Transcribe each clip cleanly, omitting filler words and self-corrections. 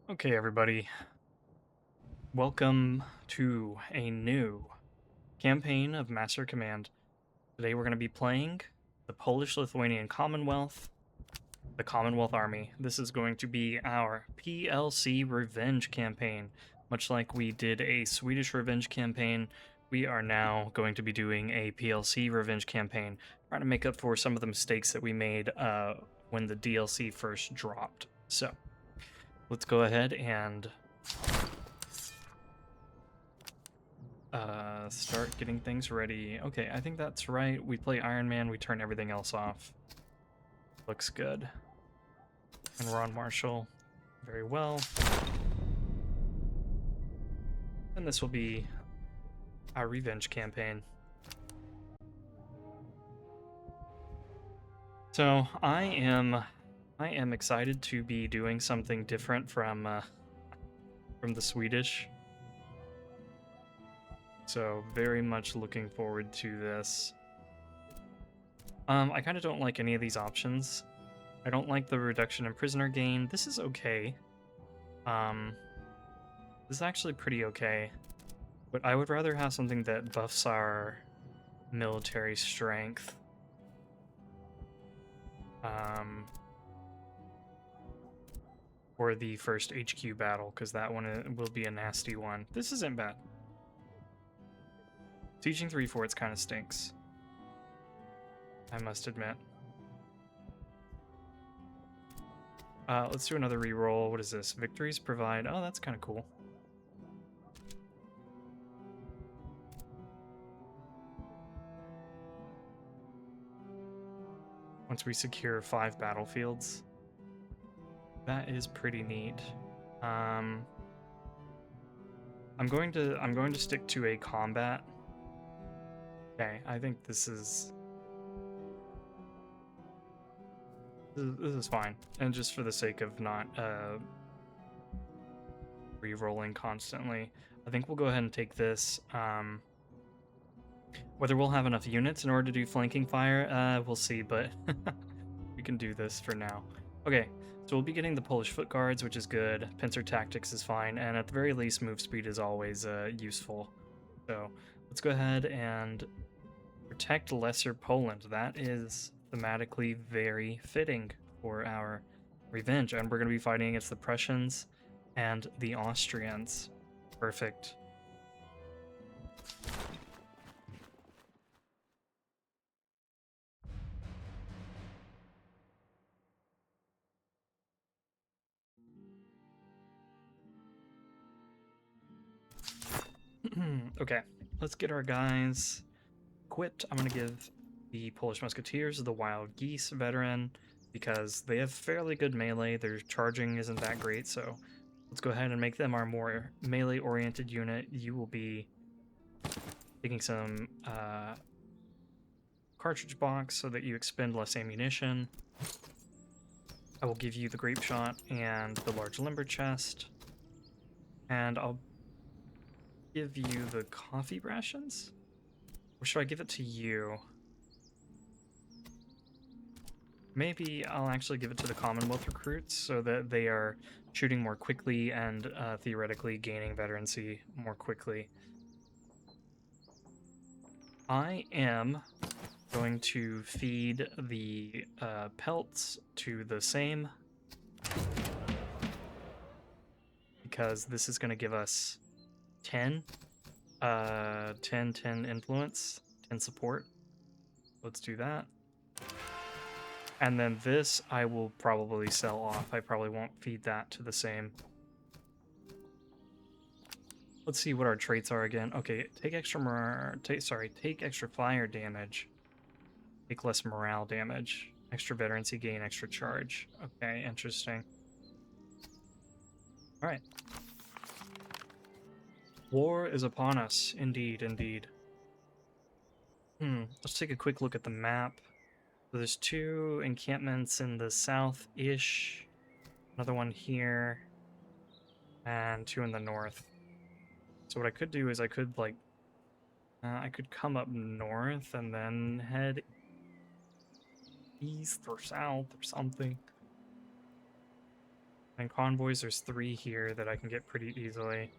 Okay, everybody, welcome to a new campaign of Master Command. Today we're going to be playing the Polish-Lithuanian Commonwealth, the Commonwealth Army. This is going to be our PLC Revenge campaign. Much like we did a Swedish Revenge campaign, we are now going to be doing a PLC Revenge campaign, trying to make up for some of the mistakes that we made when the DLC first dropped. So, let's go ahead and start getting things ready. Okay, I think that's right. We play Iron Man, we turn everything else off. Looks good. And we're on Marshal. Very well. And this will be our revenge campaign. So I am excited to be doing something different from the Swedish. So very much looking forward to this. I kind of don't like any of these options. I don't like the reduction in prisoner gain. This is okay. This is actually pretty okay. But I would rather have something that buffs our military strength. For the first HQ battle, because that one will be a nasty one. This isn't bad. Sieging 3 forts kind of stinks, I must admit. Let's do another reroll. What is this? Victories provide... Oh, that's kind of cool. Once we secure 5 battlefields. That is pretty neat. I'm going to stick to a combat. Okay, I think this is fine, and just for the sake of not re-rolling constantly, I think we'll go ahead and take this. Whether we'll have enough units in order to do flanking fire, we'll see, but we can do this for now. Okay, so we'll be getting the Polish foot guards, which is good. Pincer tactics is fine, and at the very least, move speed is always useful. So let's go ahead and protect Lesser Poland. That is thematically very fitting for our revenge, and we're going to be fighting against the Prussians and the Austrians. Perfect. Okay, let's get our guys equipped. I'm going to give the Polish Musketeers the Wild Geese veteran because they have fairly good melee. Their charging isn't that great, so let's go ahead and make them our more melee-oriented unit. You will be taking some cartridge box so that you expend less ammunition. I will give you the grape shot and the large limber chest, and I'll give you the coffee rations? Or should I give it to you? Maybe I'll actually give it to the Commonwealth recruits so that they are shooting more quickly and theoretically gaining veterancy more quickly. I am going to feed the pelts to the same, because this is going to give us 10 influence, 10 support. Let's do that. And then this I will probably sell off. I probably won't feed that to the same. Let's see what our traits are again. Okay, take extra take extra fire damage. Take less morale damage. Extra veterancy gain, extra charge. Okay, interesting. Alright. War is upon us. Indeed, indeed. Let's take a quick look at the map. So there's 2 encampments in the south-ish. Another one here. And 2 in the north. So what I could do is I could, like... I could come up north and then head east or south or something. And convoys, there's 3 here that I can get pretty easily.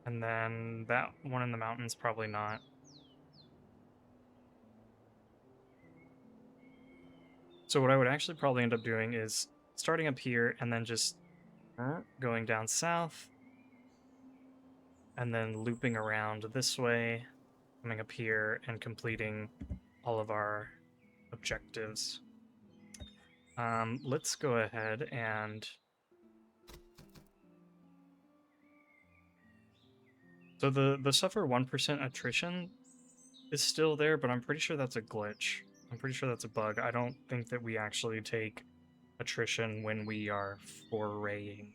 And then that one in the mountains, probably not. So what I would actually probably end up doing is starting up here and then just going down south and then looping around this way, coming up here and completing all of our objectives. Let's go ahead and... So the suffer 1% attrition is still there, but I'm pretty sure that's a glitch. I'm pretty sure that's a bug. I don't think that we actually take attrition when we are foraying.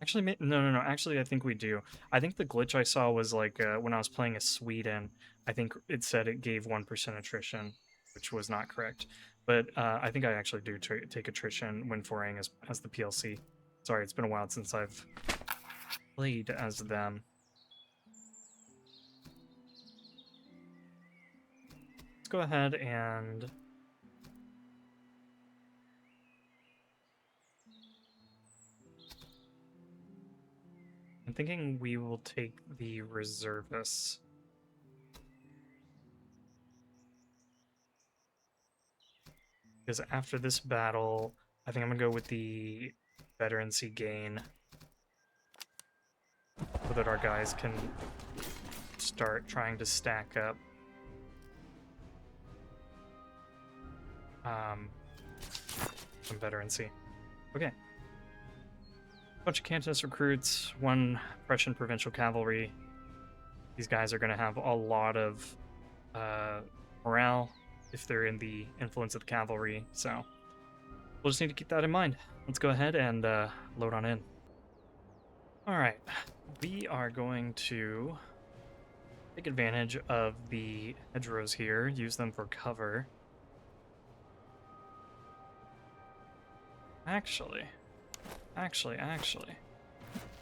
Actually, no. Actually, I think we do. I think the glitch I saw was like when I was playing as Sweden. I think it said it gave 1% attrition, which was not correct. But I think I actually do take attrition when foraying as the PLC. Sorry, it's been a while since I've played as them. Let's go ahead and... I'm thinking we will take the reservists. Because after this battle, I think I'm gonna go with the veterancy gain. So that our guys can start trying to stack up some veterancy. Okay. Bunch of Cantonist recruits, 1 Prussian provincial cavalry. These guys are going to have a lot of morale if they're in the influence of the cavalry, so we'll just need to keep that in mind. Let's go ahead and load on in. Alright, we are going to take advantage of the hedgerows here, use them for cover. Actually,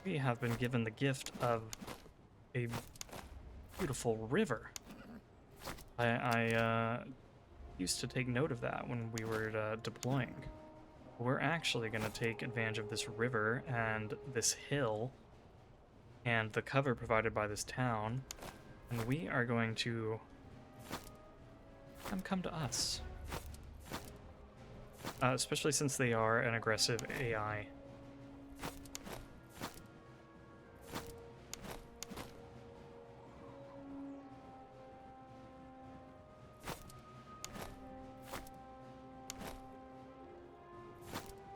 we have been given the gift of a beautiful river. I used to take note of that when we were deploying. We're actually going to take advantage of this river and this hill and the cover provided by this town, and we are going to come to us. Especially since they are an aggressive AI.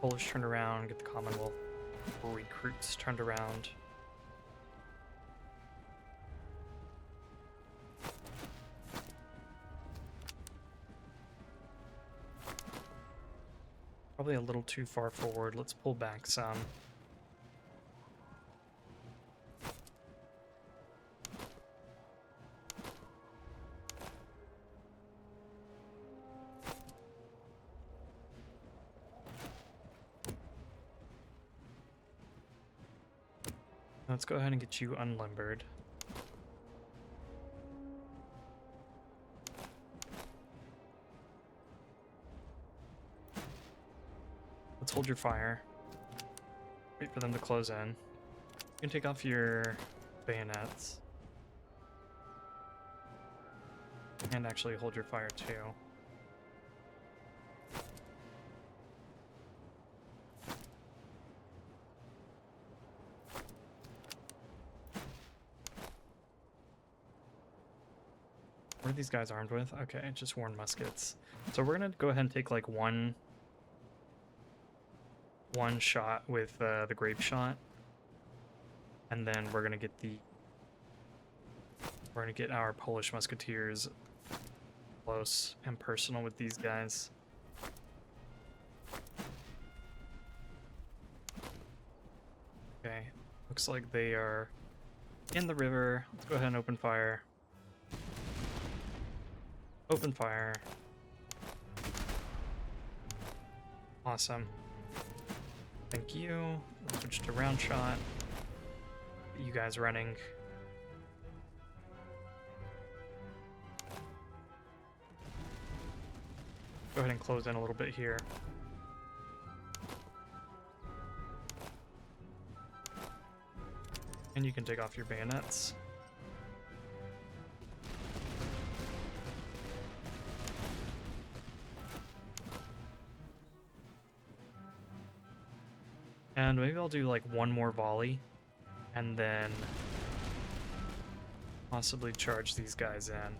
Polish turned around, get the Commonwealth recruits turned around. Probably a little too far forward. Let's pull back some. Let's go ahead and get you unlimbered. Let's hold your fire. Wait for them to close in. You can take off your bayonets. And actually hold your fire too. What are these guys armed with? Okay, just worn muskets. So we're gonna go ahead and take like one shot with the grape shot, and then we're gonna get our Polish musketeers close and personal with these guys. Okay, looks like they are in the river. Let's go ahead and open fire. Open fire. Awesome. Thank you. Switch to round shot. You guys running. Go go ahead and close in a little bit here. And you can take off your bayonets. And maybe I'll do like one more volley and then possibly charge these guys in.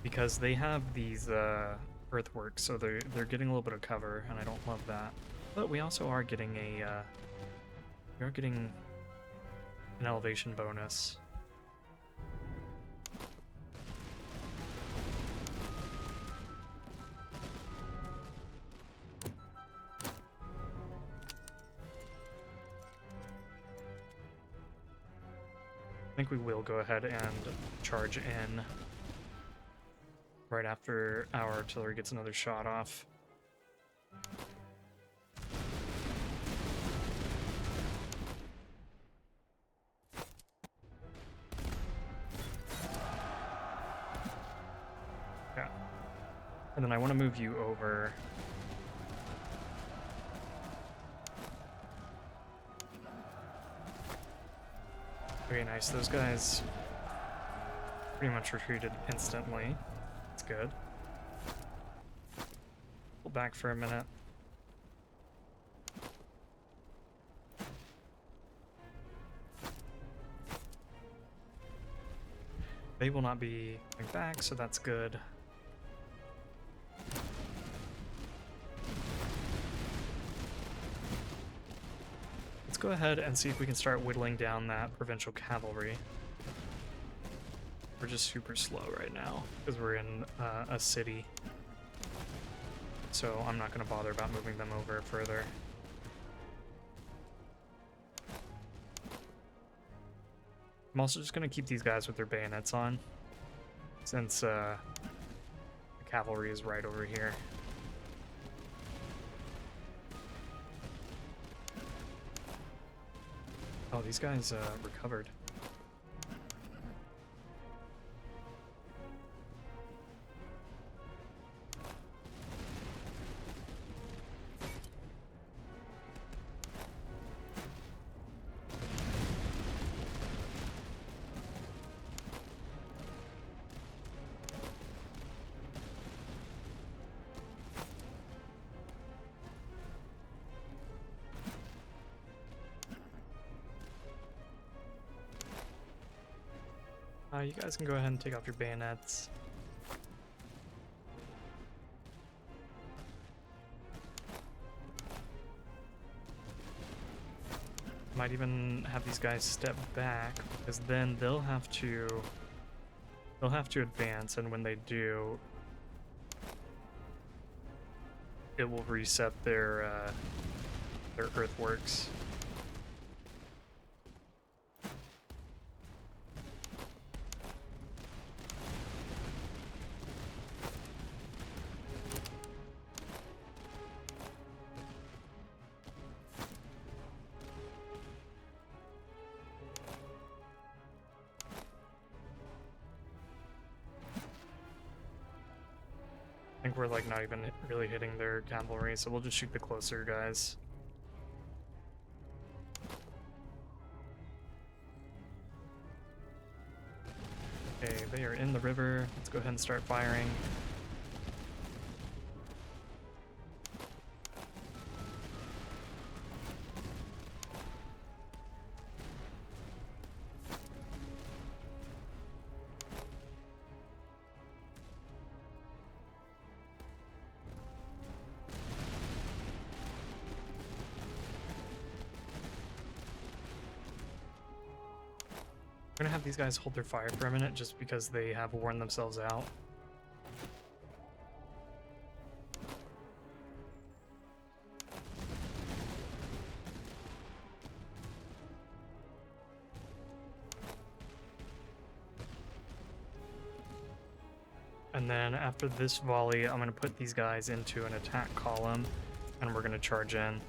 Because they have these earthworks, so they're getting a little bit of cover, and I don't love that. But we also are getting an elevation bonus. I think we will go ahead and charge in right after our artillery gets another shot off. Yeah. And then I want to move you over. Okay, nice. Those guys pretty much retreated instantly. That's good. Pull back for a minute. They will not be coming back, so that's good. Let's go ahead and see if we can start whittling down that provincial cavalry. We're just super slow right now because we're in a city. So I'm not going to bother about moving them over further. I'm also just going to keep these guys with their bayonets on, since the cavalry is right over here. Oh, these guys recovered. You guys can go ahead and take off your bayonets. Might even have these guys step back, because then they'll have to advance, and when they do, it will reset their earthworks. I think we're like not even really hitting their cavalry, so we'll just shoot the closer guys. Okay, they are in the river. Let's go ahead and start firing. I'm gonna have these guys hold their fire for a minute just because they have worn themselves out. And then after this volley, I'm gonna put these guys into an attack column and we're gonna charge in.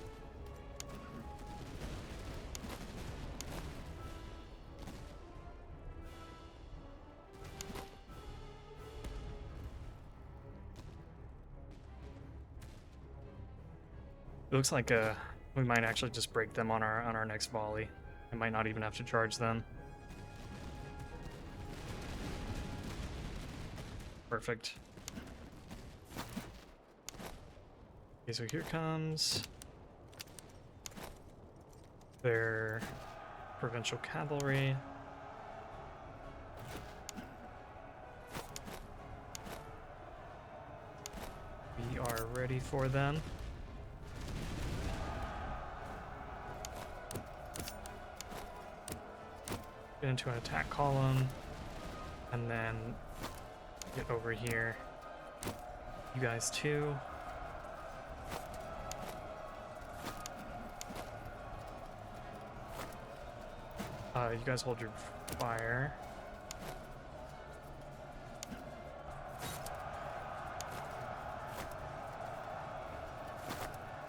It looks like we might actually just break them on our next volley. I might not even have to charge them. Perfect. Okay, so here comes their provincial cavalry. We are ready for them. Get into an attack column, and then get over here. You guys too. You guys hold your fire.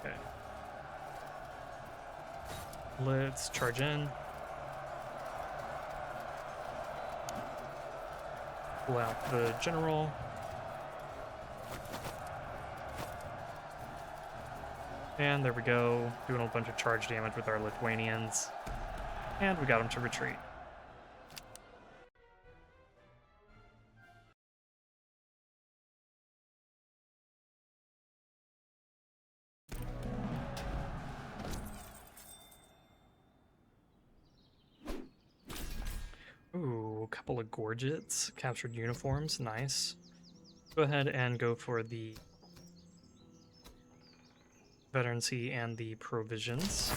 Okay. Let's charge in. Pull out the general. And there we go, doing a bunch of charge damage with our Lithuanians. And we got them to retreat. Ooh, a couple of gorgets, captured uniforms, nice. Go ahead and go for the veterancy and the provisions.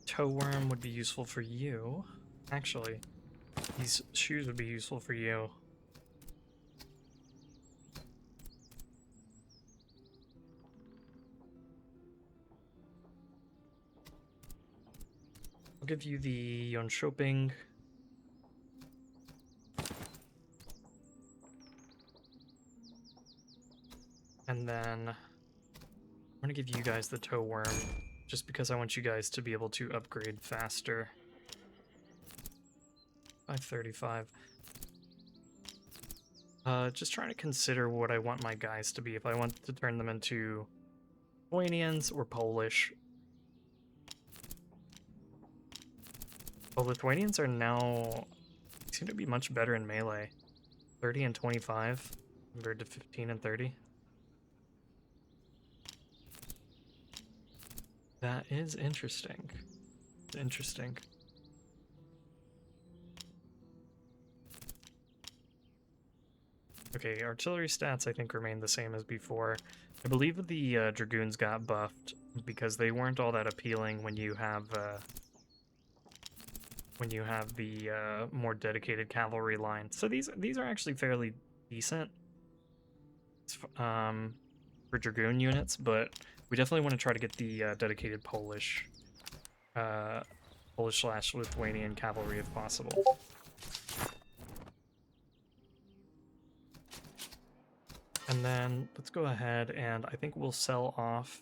Towworm would be useful for you. Actually, these shoes would be useful for you. I'll give you the Jönköping. And then I'm gonna give you guys the Towworm, just because I want you guys to be able to upgrade faster. 535. Just trying to consider what I want my guys to be, if I want to turn them into Lithuanians or Polish. Well, Lithuanians are now seem to be much better in melee. 30 and 25 compared to 15 and 30. That is interesting. Interesting. Okay, artillery stats I think remain the same as before. I believe the dragoons got buffed because they weren't all that appealing when you have the more dedicated cavalry line. So these are actually fairly decent for dragoon units, but we definitely want to try to get the dedicated Polish/Lithuanian cavalry if possible. And then let's go ahead and I think we'll sell off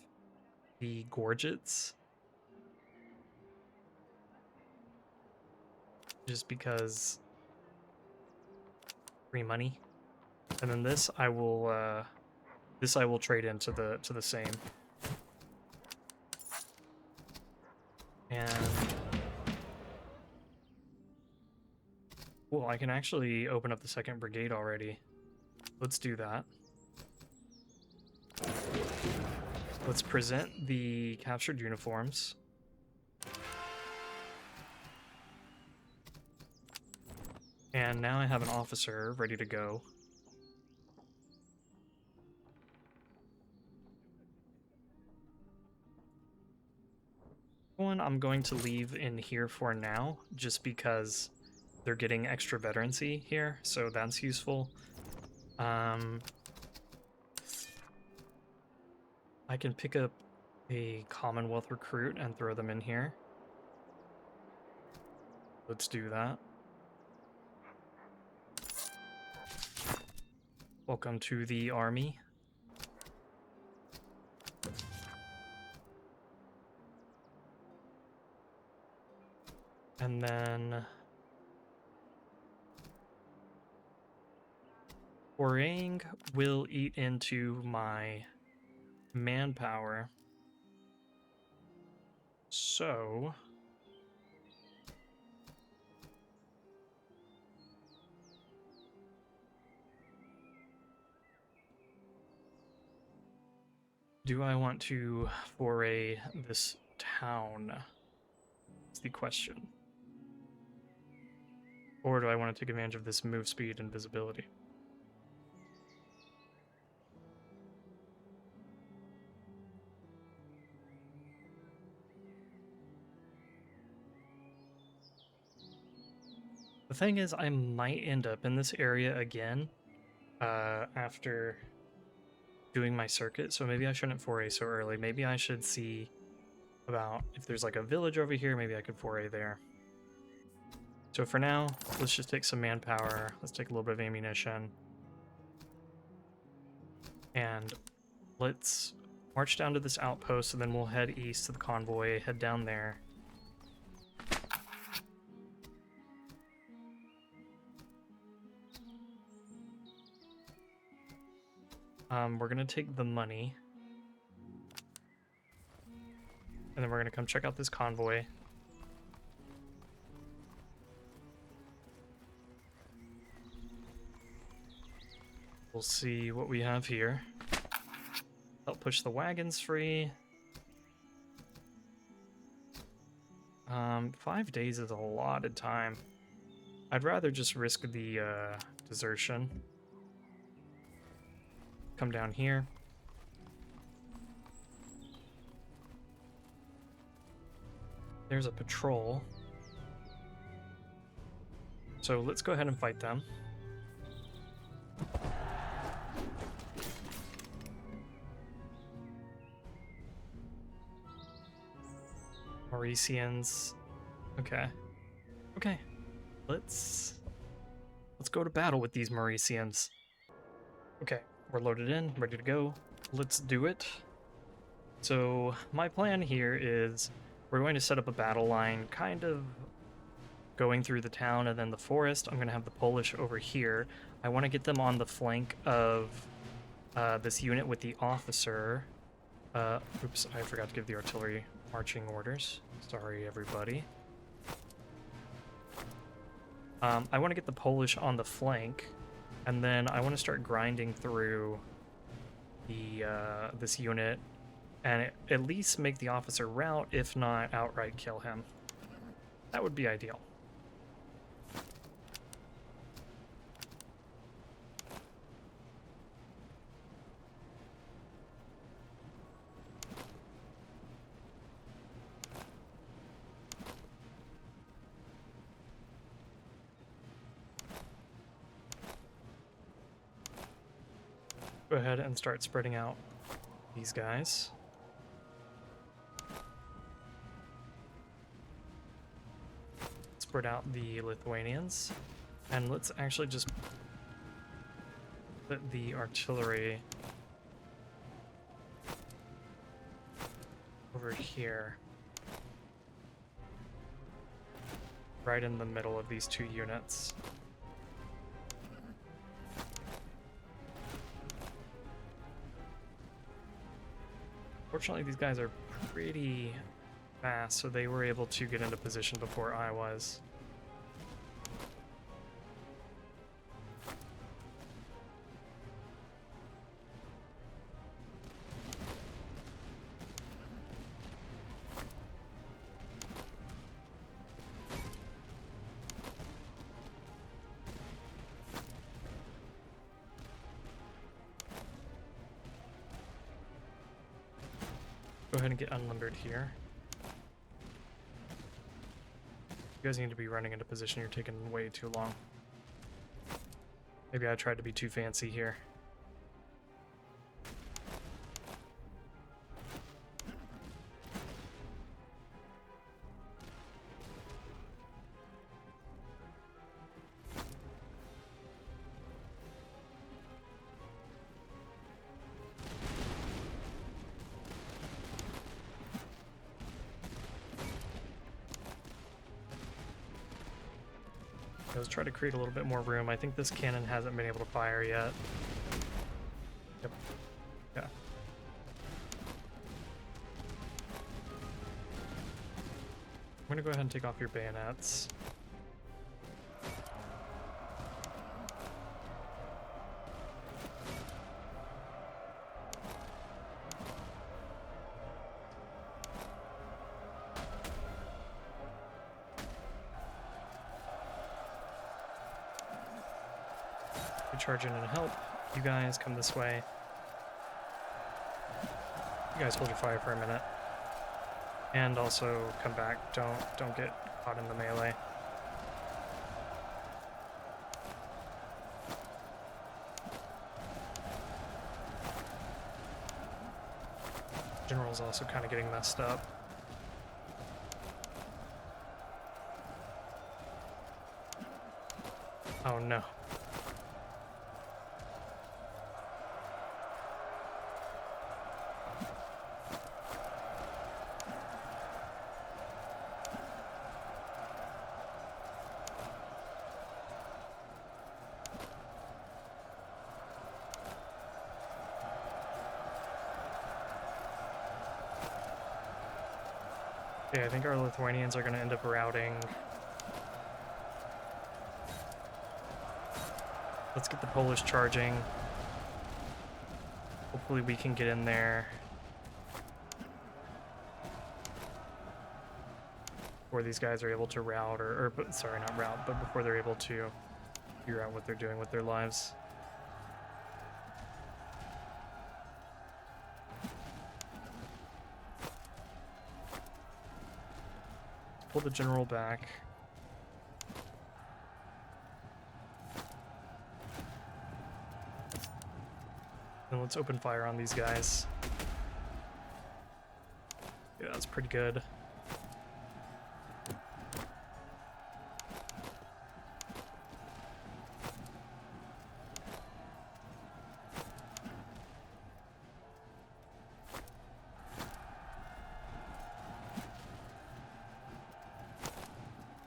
the gorgets. Just because free money. And then this I will trade into the same. And cool, I can actually open up the 2nd Brigade already. Let's do that. Let's present the captured uniforms. And now I have an officer ready to go. One I'm going to leave in here for now, just because they're getting extra veterancy here, so that's useful. I can pick up a Commonwealth recruit and throw them in here. Let's do that. Welcome to the army. And then Foraying will eat into my manpower. So do I want to foray this town? That's the question. Or do I want to take advantage of this move speed and visibility? The thing is, I might end up in this area again after doing my circuit, so maybe I shouldn't foray so early. Maybe I should see about if there's like a village over here, maybe I could foray there. So for now, let's just take some manpower. Let's take a little bit of ammunition. And let's march down to this outpost, and then we'll head east to the convoy, head down there. We're gonna take the money. And then we're gonna come check out this convoy. We'll see what we have here. Help push the wagons free. 5 days is a lot of time. I'd rather just risk the desertion. Come down here. There's a patrol. So let's go ahead and fight them. Mauritians. Okay. Okay. Let's go to battle with these Mauritians. Okay, we're loaded in, ready to go. Let's do it. So my plan here is we're going to set up a battle line kind of going through the town and then the forest. I'm going to have the Polish over here. I want to get them on the flank of this unit with the officer. Oops, I forgot to give the artillery marching orders. Sorry, everybody. I want to get the Polish on the flank, and then I want to start grinding through the this unit, and at least make the officer rout, if not outright kill him. That would be ideal. Go ahead and start spreading out these guys. Spread out the Lithuanians. And let's actually just put the artillery over here. Right in the middle of these two units. Fortunately, these guys are pretty fast, so they were able to get into position before I was. Go ahead and get unlimbered here. You guys need to be running into position. You're taking way too long. Maybe I tried to be too fancy here. Let's try to create a little bit more room. I think this cannon hasn't been able to fire yet. Yep. Yeah. I'm gonna go ahead and take off your bayonets. Charge in and help. You guys come this way. You guys hold your fire for a minute. And also come back. Don't get caught in the melee. General's also kind of getting messed up. Oh no. Okay, I think our Lithuanians are going to end up routing. Let's get the Polish charging. Hopefully we can get in there before these guys are able to rout, or sorry, not rout, but before they're able to figure out what they're doing with their lives. Pull the general back. And let's open fire on these guys. Yeah, that's pretty good.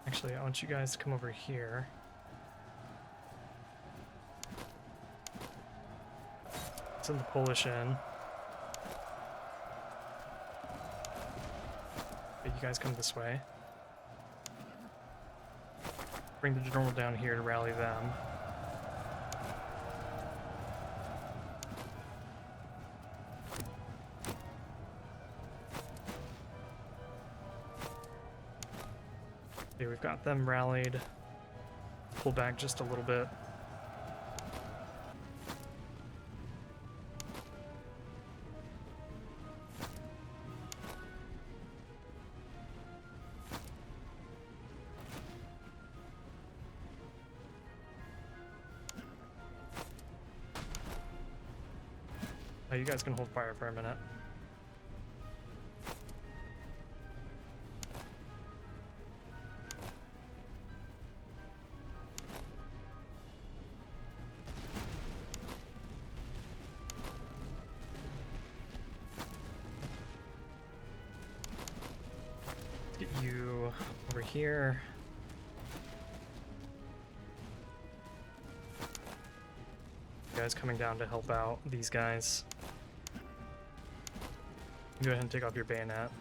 Actually, I want you guys to come over here. Send the Polish in. Okay, you guys come this way. Bring the general down here to rally them. Okay, we've got them rallied. Pull back just a little bit. You guys can hold fire for a minute. Let's get you over here. You guys coming down to help out these guys. Go ahead and take off your bayonet.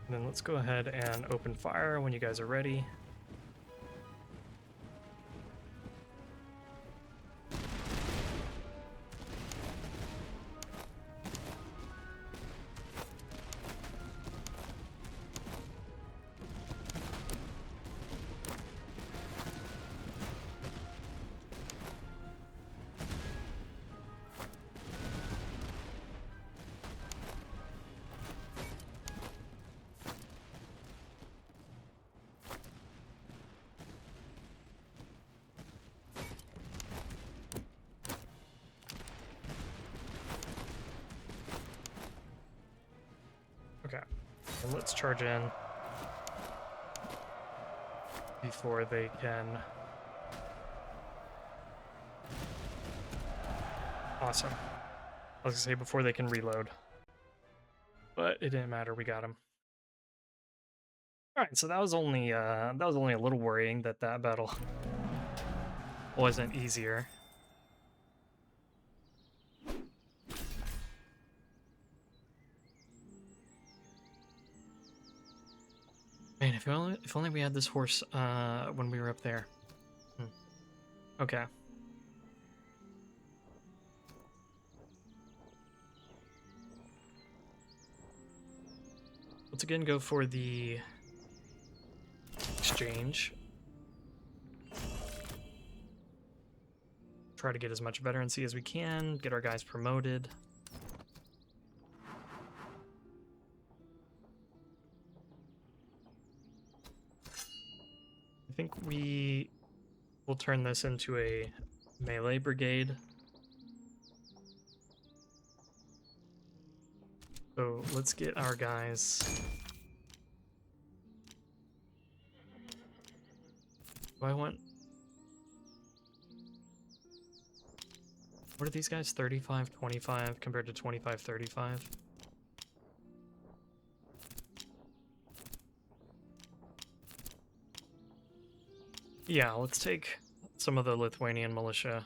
And then let's go ahead and open fire when you guys are ready. Okay, and let's charge in before they can. Awesome. I was gonna say before they can reload. but it didn't matter. We got him. All right, so that was only a little worrying that battle wasn't easier. Man, if only we had this horse when we were up there. Okay. Let's again go for the exchange. Try to get as much veterancy as we can, get our guys promoted. I think we will turn this into a melee brigade. So let's get our guys. Do I want... What are these guys? 35, 25 compared to 25, 35? Yeah, let's take some of the Lithuanian militia.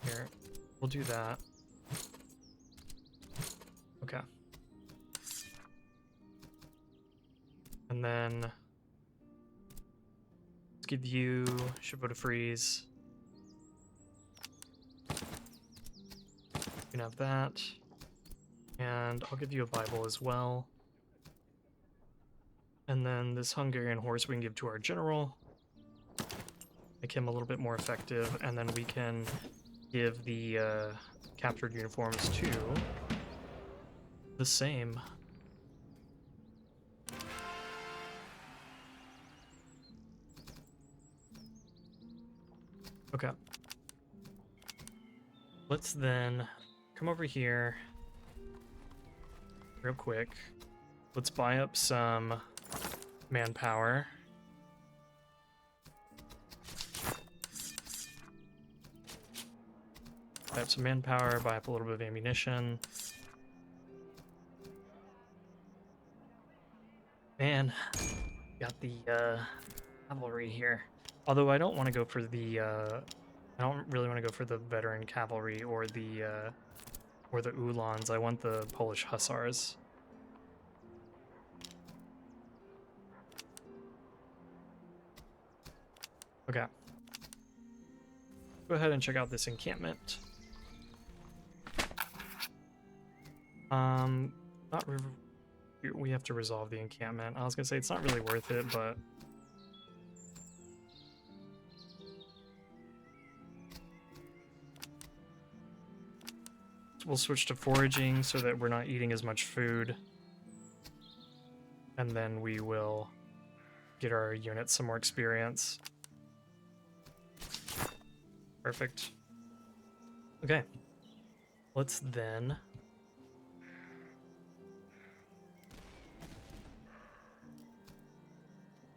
Here, we'll do that. Okay. And then let's give you Shippo to freeze. You can have that. And I'll give you a Bible as well. And then this Hungarian horse we can give to our general. Make him a little bit more effective. And then we can give the captured uniforms to the same. Okay. Let's then come over here real quick. Let's buy up some manpower. Buy up some manpower, buy up a little bit of ammunition. Man, got the cavalry here. Although I don't want to go for the I don't really want to go for the veteran cavalry or the Uhlans. I want the Polish hussars. Okay. Go ahead and check out this encampment. Not we have to resolve the encampment. I was gonna say it's not really worth it, but we'll switch to foraging so that we're not eating as much food. And then we will get our units some more experience. Perfect. Okay. Let's then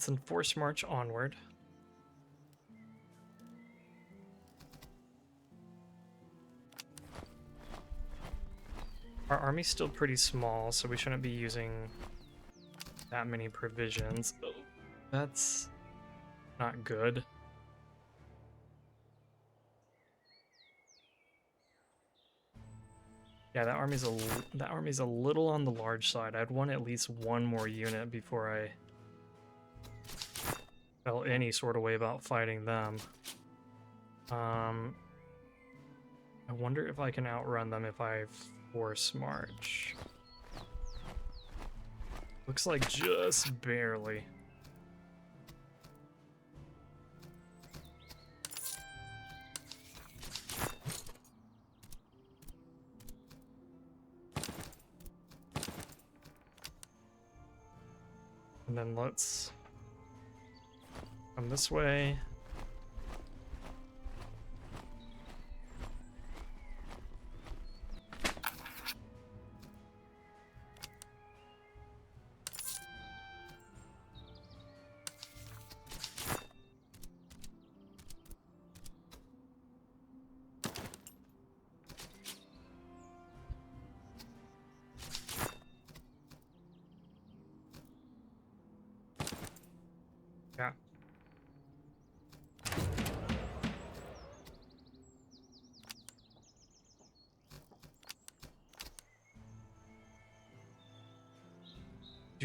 enforce march onward. Our army's still pretty small, so we shouldn't be using that many provisions. That's not good. Yeah, that army's a little on the large side. I'd want at least one more unit before I felt any sort of way about fighting them. I wonder if I can outrun them if I force march. Looks like just barely. And then let's come this way.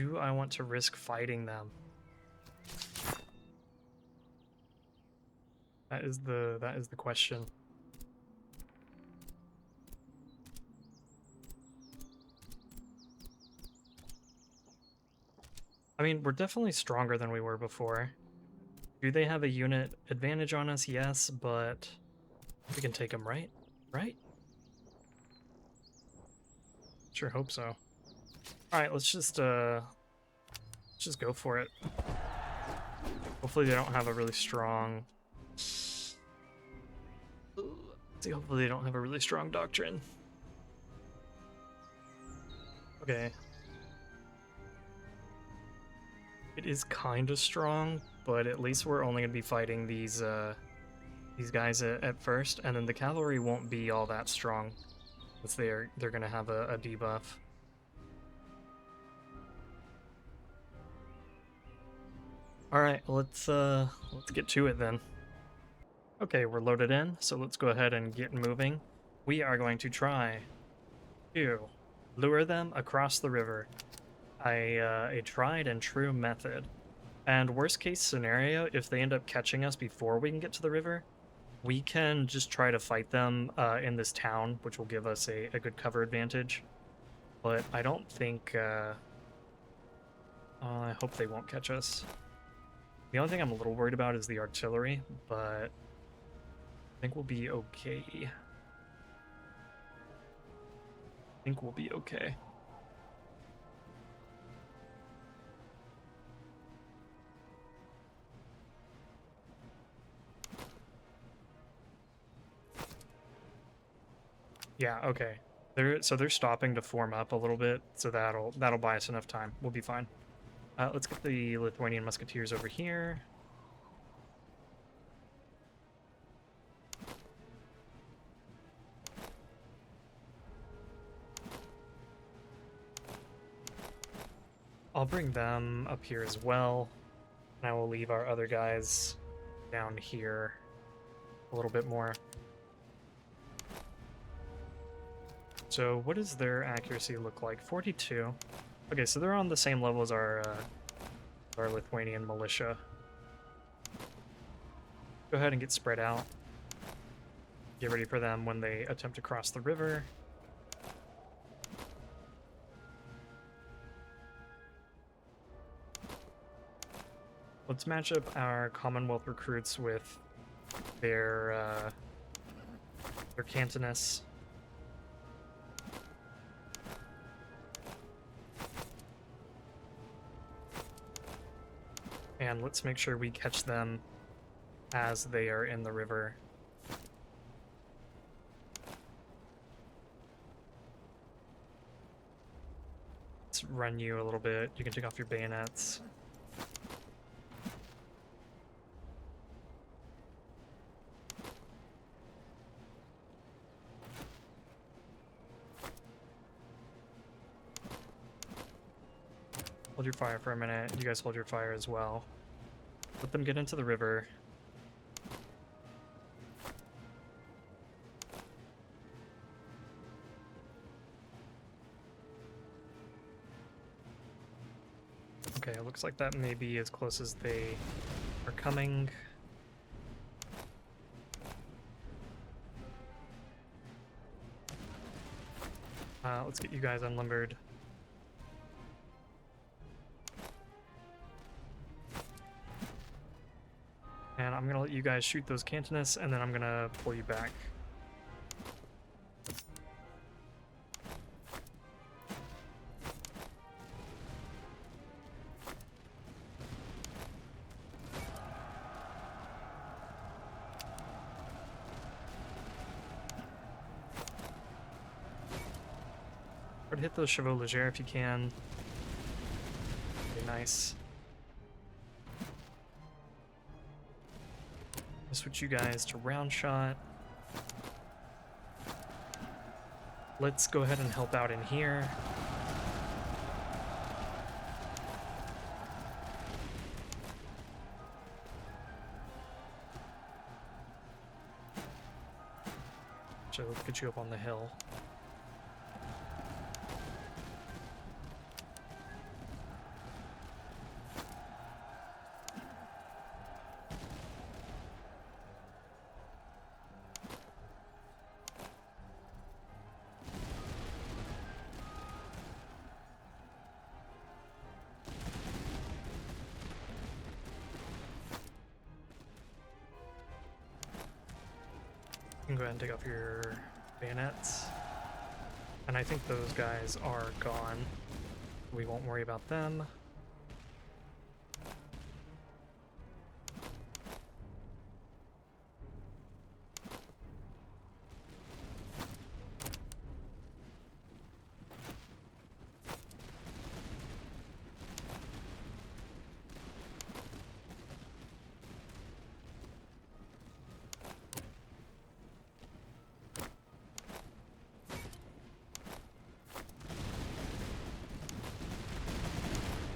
Do I want to risk fighting them? That is the question. I mean, we're definitely stronger than we were before. Do they have a unit advantage on us? Yes, but we can take them, right? Right? Sure hope so. Alright, let's just go for it. Hopefully they don't have a really strong... See, hopefully they don't have a really strong doctrine. Okay. It is kind of strong, but at least we're only going to be fighting these guys at first, and then the cavalry won't be all that strong, since they're going to have a debuff. All right, let's get to it then. Okay, we're loaded in, so let's go ahead and get moving. We are going to try to lure them across the river. A tried and true method. And worst case scenario, if they end up catching us before we can get to the river, we can just try to fight them in this town, which will give us a good cover advantage. But I don't think... I hope they won't catch us. The only thing I'm a little worried about is the artillery, but I think we'll be okay. I think we'll be okay. Yeah, okay. They're stopping to form up a little bit, so that'll buy us enough time. We'll be fine. Let's get the Lithuanian musketeers over here. I'll bring them up here as well, and I will leave our other guys down here a little bit more. So what does their accuracy look like? 42. Okay, so they're on the same level as our Lithuanian militia. Go ahead and get spread out. Get ready for them when they attempt to cross the river. Let's match up our Commonwealth recruits with their Cantonists. And let's make sure we catch them as they are in the river. Let's run you a little bit. You can take off your bayonets. Hold your fire for a minute. You guys hold your fire as well. Let them get into the river. Okay, it looks like that may be as close as they are coming. Let's get you guys unlimbered. And I'm gonna let you guys shoot those Cantonists, and then I'm gonna pull you back. Try to hit those chevaux légers if you can. Very nice. I'll switch you guys to round shot. Let's go ahead and help out in here. So let's get you up on the hill. can go ahead and take off your bayonets. And I think those guys are gone. We won't worry about them.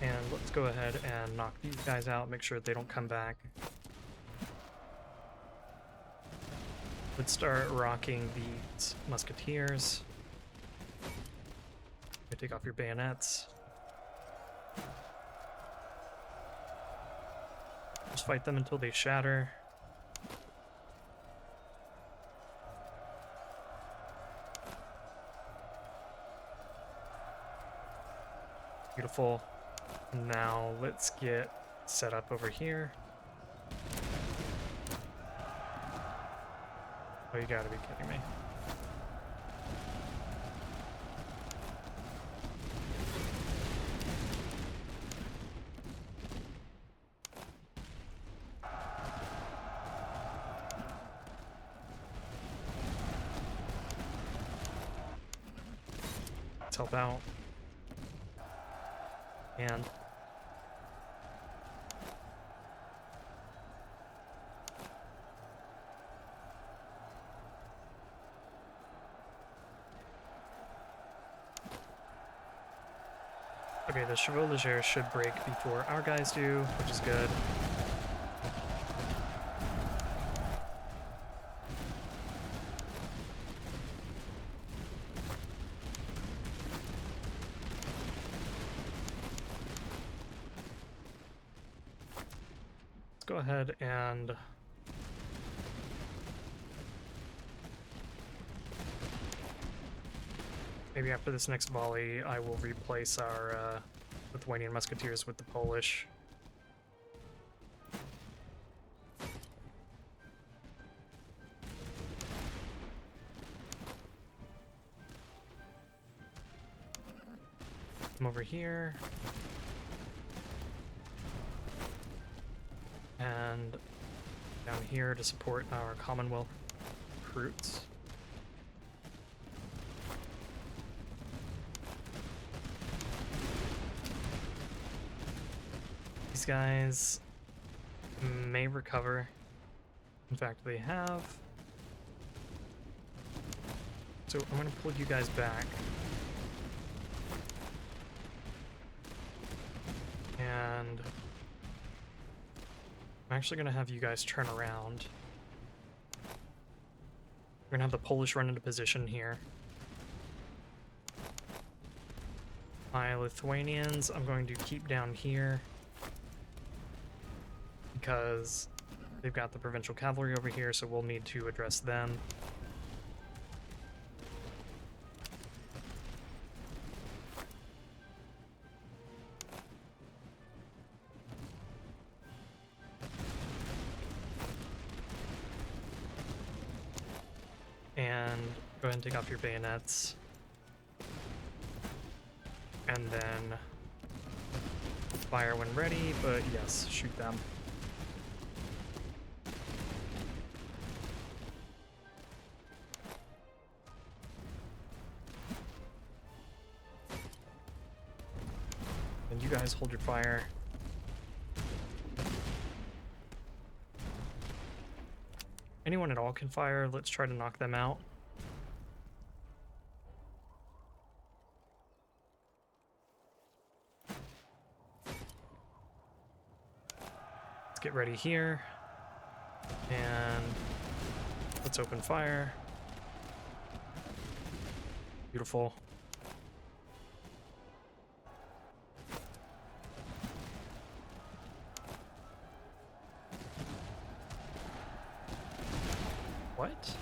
And let's go ahead and knock these guys out, make sure they don't come back. Let's start rocking these musketeers. Take off your bayonets. Just fight them until they shatter. Beautiful. Now let's get set up over here. Oh, you gotta be kidding me. Let's help out. And okay, the Chevaux Leger should break before our guys do, which is good. Let's go ahead and maybe after this next volley, I will replace our Lithuanian musketeers with the Polish. Come over here. And down here to support our Commonwealth recruits. These guys may recover. In fact, they have. So I'm going to pull you guys back. And I'm actually going to have you guys turn around. We're going to have the Polish run into position here. My Lithuanians, I'm going to keep down here because they've got the provincial cavalry over here, so we'll need to address them. And go ahead and take off your bayonets. And then fire when ready, but yes, shoot them. And you guys hold your fire. Anyone at all can fire. Let's try to knock them out. Let's get ready here. And let's open fire. Beautiful. What?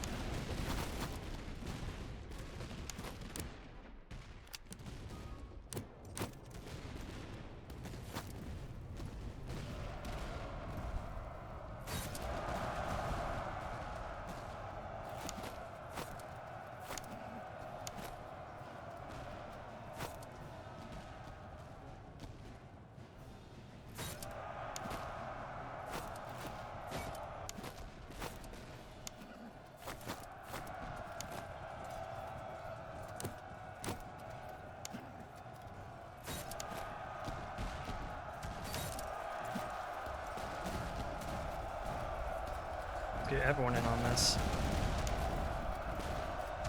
get everyone in on this.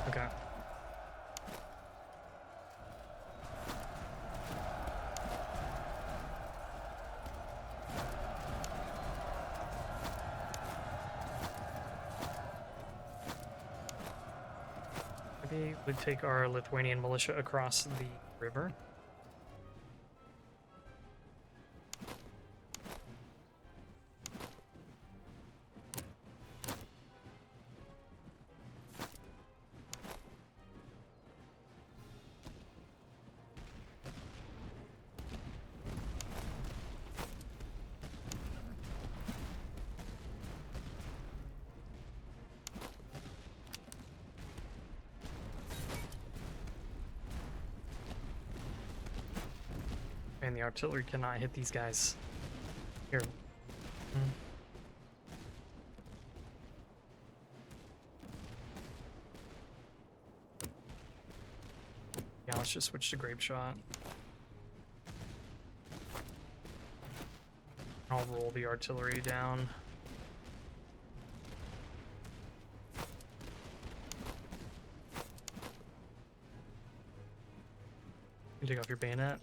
Okay. Maybe we'd take our Lithuanian militia across the river. And the artillery cannot hit these guys. Here. Yeah, let's just switch to grape shot. I'll roll the artillery down. You take off your bayonet.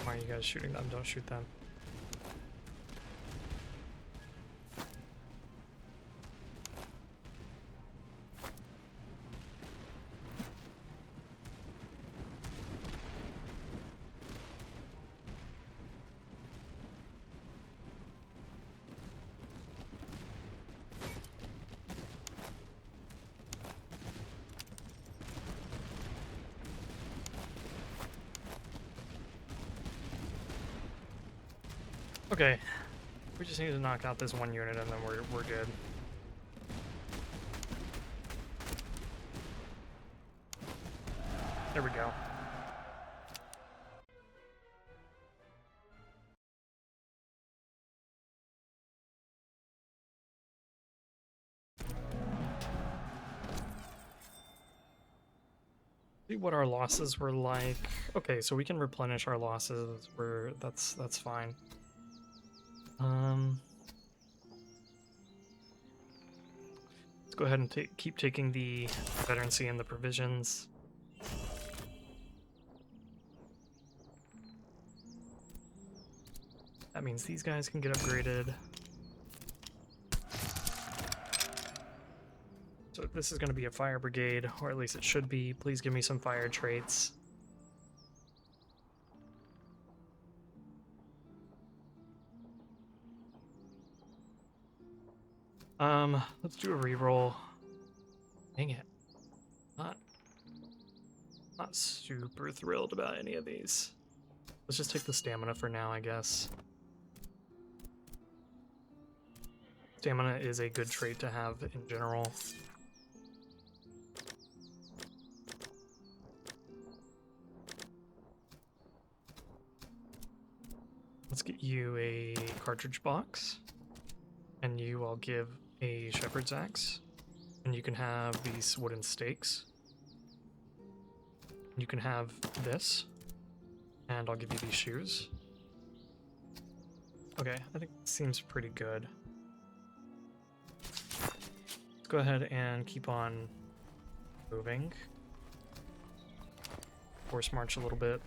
Why are you guys shooting them? Don't shoot them. Okay, we just need to knock out this one unit and then we're good. There we go. See what our losses were like. Okay, so we can replenish our losses. That's fine. Let's go ahead and keep taking the veterancy and the provisions. That means these guys can get upgraded. So this is going to be a fire brigade, or at least it should be. Please give me some fire traits. Let's do a reroll. Dang it. Not super thrilled about any of these. Let's just take the stamina for now, I guess. Stamina is a good trait to have in general. Let's get you a cartridge box. And you I'll give a shepherd's axe. And you can have these wooden stakes. You can have this. And I'll give you these shoes. Okay, I think it seems pretty good. Let's go ahead and keep on moving. Force march a little bit.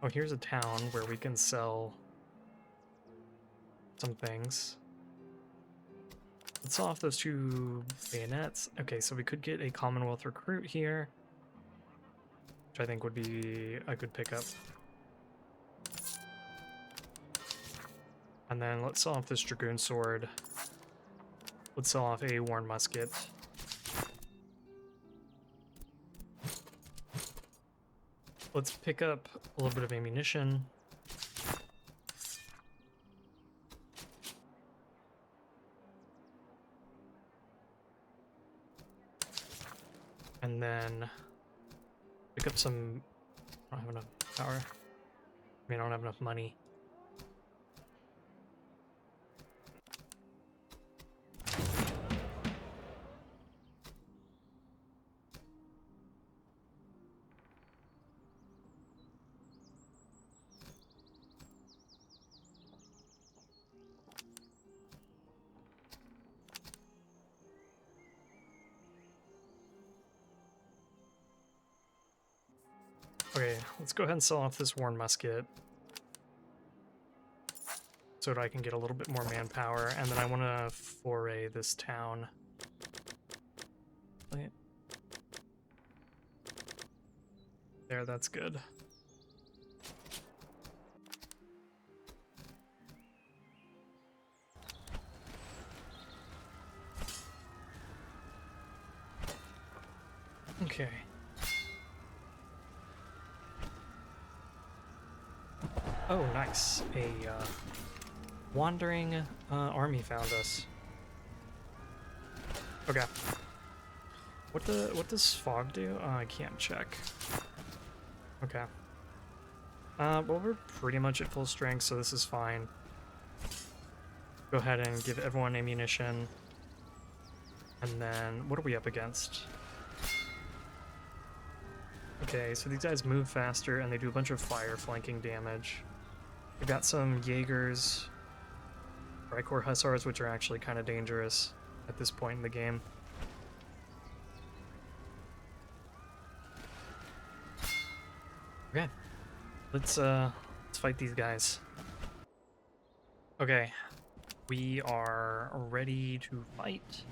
Oh, here's a town where we can sell some things. Let's sell off those 2 bayonets. Okay, so we could get a Commonwealth recruit here, which I think would be a good pickup. And then let's sell off this Dragoon sword. Let's sell off a worn musket. Let's pick up a little bit of ammunition. and then pick up some... I don't have enough power. I mean, I don't have enough money. Okay, let's go ahead and sell off this worn musket so that I can get a little bit more manpower, and then I want to foray this town. Wait. There, that's good. Okay. Oh, nice. A wandering army found us. Okay. What does fog do? I can't check. Okay. Well, we're pretty much at full strength, so this is fine. Go ahead and give everyone ammunition. And then, what are we up against? Okay, so these guys move faster, and they do a bunch of fire flanking damage. We've got some Jaegers, Freikorps Hussars, which are actually kind of dangerous at this point in the game. Okay, let's fight these guys. Okay, we are ready to fight.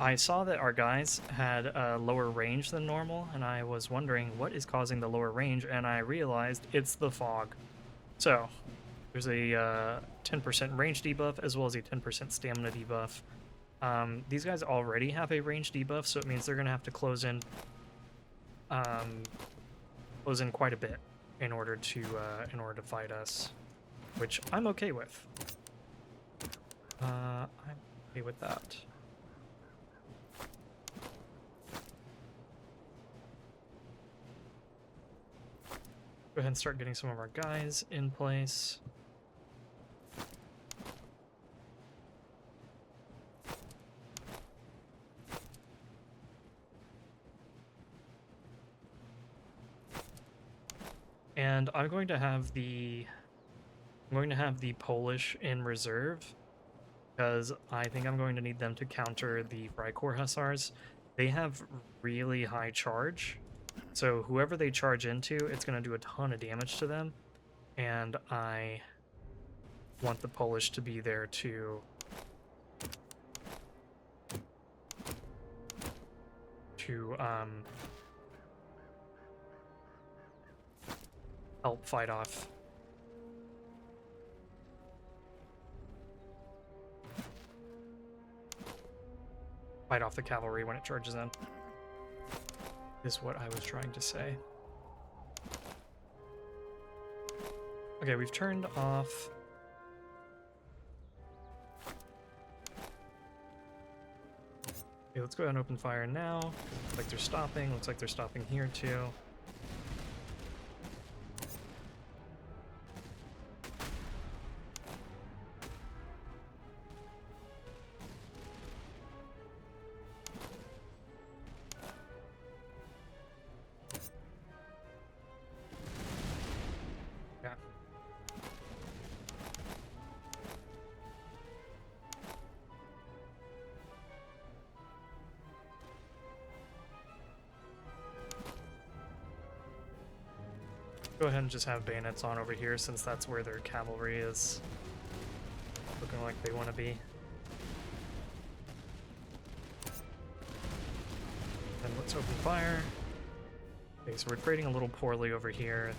I saw that our guys had a lower range than normal, and I was wondering what is causing the lower range, and I realized it's the fog. So, there's a 10% range debuff as well as a 10% stamina debuff. These guys already have a range debuff, so it means they're going to have to close in quite a bit in order to fight us, which I'm okay with. I'm okay with that. Go ahead and start getting some of our guys in place. And I'm going to have the Polish in reserve, because I think I'm going to need them to counter the Freikorps Hussars. They have really high charge. So whoever they charge into, it's going to do a ton of damage to them, and I want the Polish to be there to help fight off the cavalry when it charges in. Is what I was trying to say. Okay, we've turned off. Okay, let's go ahead and open fire now. Looks like they're stopping. Looks like they're stopping here too. Go ahead and just have bayonets on over here, since that's where their cavalry is looking like they want to be. Then let's open fire. Okay, so we're trading a little poorly over here.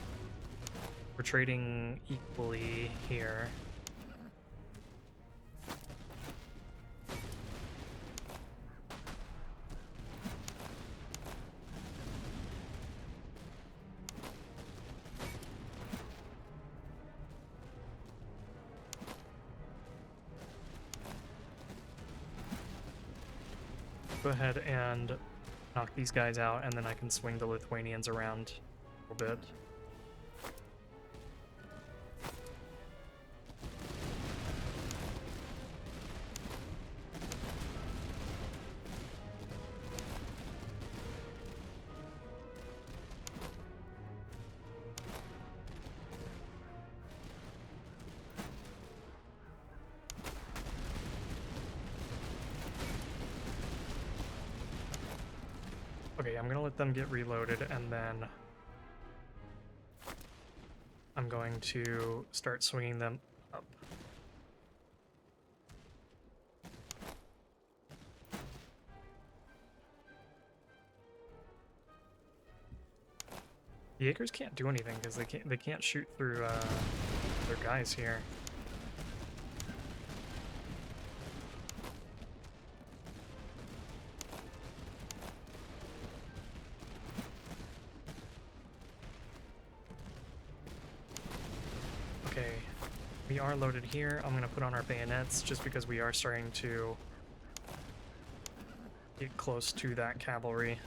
We're trading equally here. Go ahead and knock these guys out, and then I can swing the Lithuanians around a little bit. Okay, I'm gonna let them get reloaded, and then I'm going to start swinging them up. The Acres can't do anything because they can't shoot through their guys here. Okay, we are loaded here. I'm gonna put on our bayonets just because we are starting to get close to that cavalry.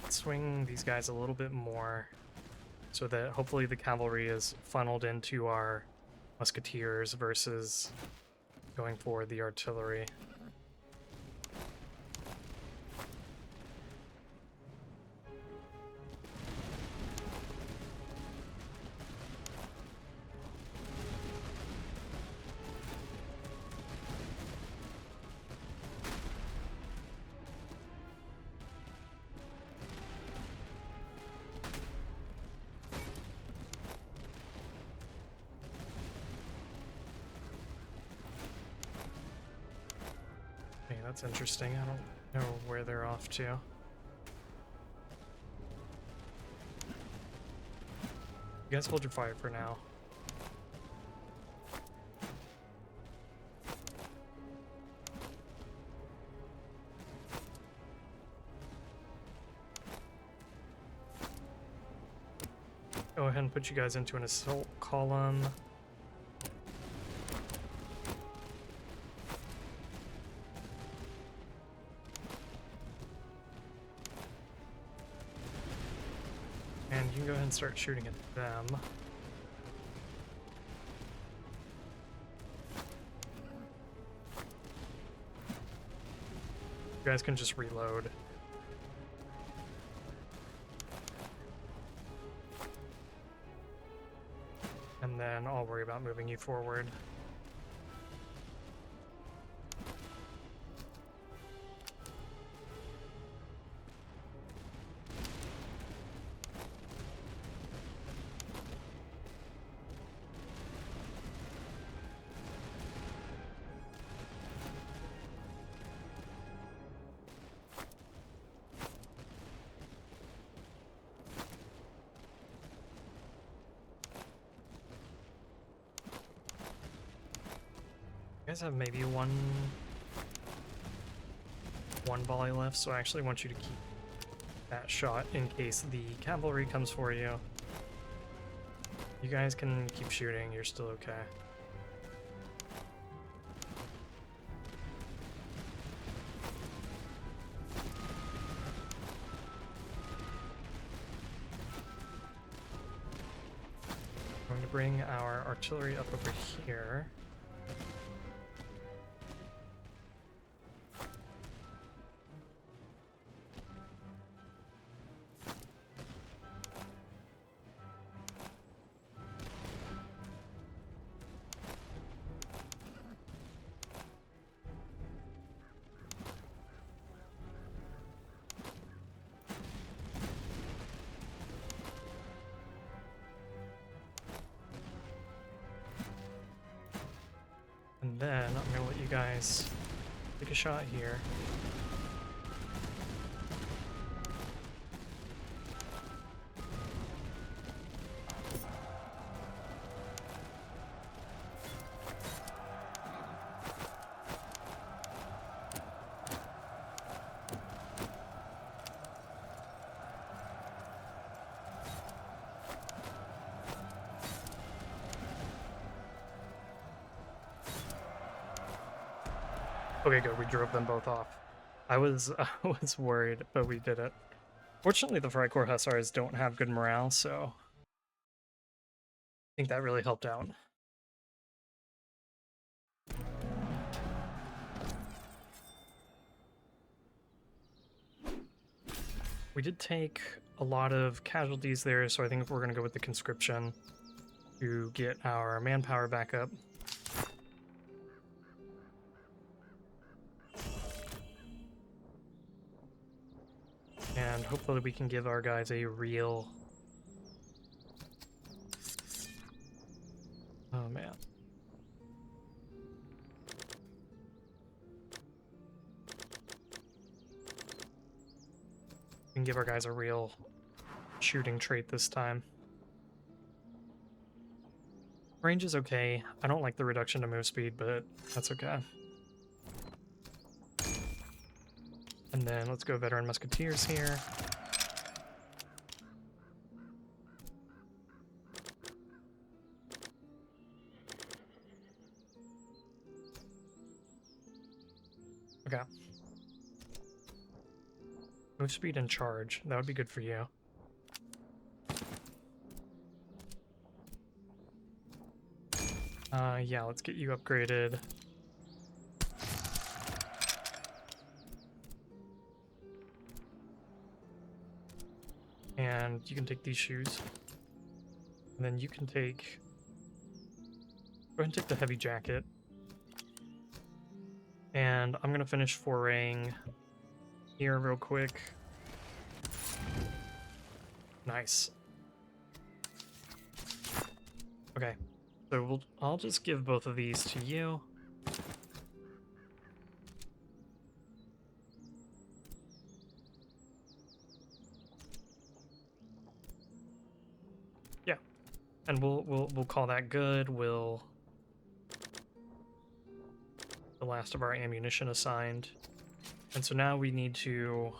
Swing these guys a little bit more so that hopefully the cavalry is funneled into our musketeers versus going for the artillery. That's interesting. I don't know where they're off to. You guys hold your fire for now. Go ahead and put you guys into an assault column. And you can go ahead and start shooting at them. You guys can just reload. And then I'll worry about moving you forward. You guys have maybe one volley left, so I actually want you to keep that shot in case the cavalry comes for you. You guys can keep shooting, you're still okay. I'm going to bring our artillery up over here. And then I'm going to let you guys take a shot here. Okay, good. We drove them both off. I was worried, but we did it. Fortunately, the Freikorps Hussars don't have good morale, so I think that really helped out. We did take a lot of casualties there, so I think we're going to go with the conscription to get our manpower back up. And hopefully we can give our guys a real... Oh, man. We can give our guys a real shooting trait this time. Range is okay. I don't like the reduction to move speed, but that's okay. And then let's go Veteran Musketeers here. Okay. Move speed and charge. That would be good for you. Yeah, let's get you upgraded. And you can take these shoes. And then you can take... Go ahead and take the heavy jacket. And I'm going to finish foraying here real quick. Nice. Okay. So I'll just give both of these to you. Yeah. And we'll call that good. We'll the last of our ammunition assigned. And so now we need to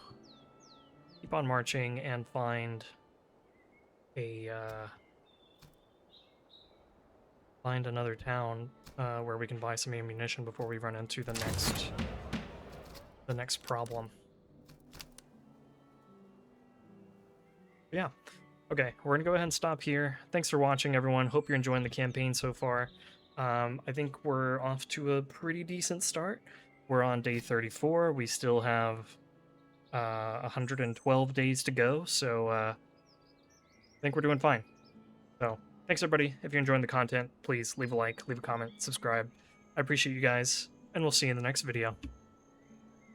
keep on marching and find a find another town where we can buy some ammunition before we run into the next problem. Yeah. Okay, we're gonna go ahead and stop here. Thanks for watching, everyone. Hope you're enjoying the campaign so far. I think we're off to a pretty decent start. We're on day 34. We still have 112 days to go, so I think we're doing fine. So, thanks everybody. If you're enjoying the content, please leave a like, leave a comment, subscribe. I appreciate you guys, and we'll see you in the next video.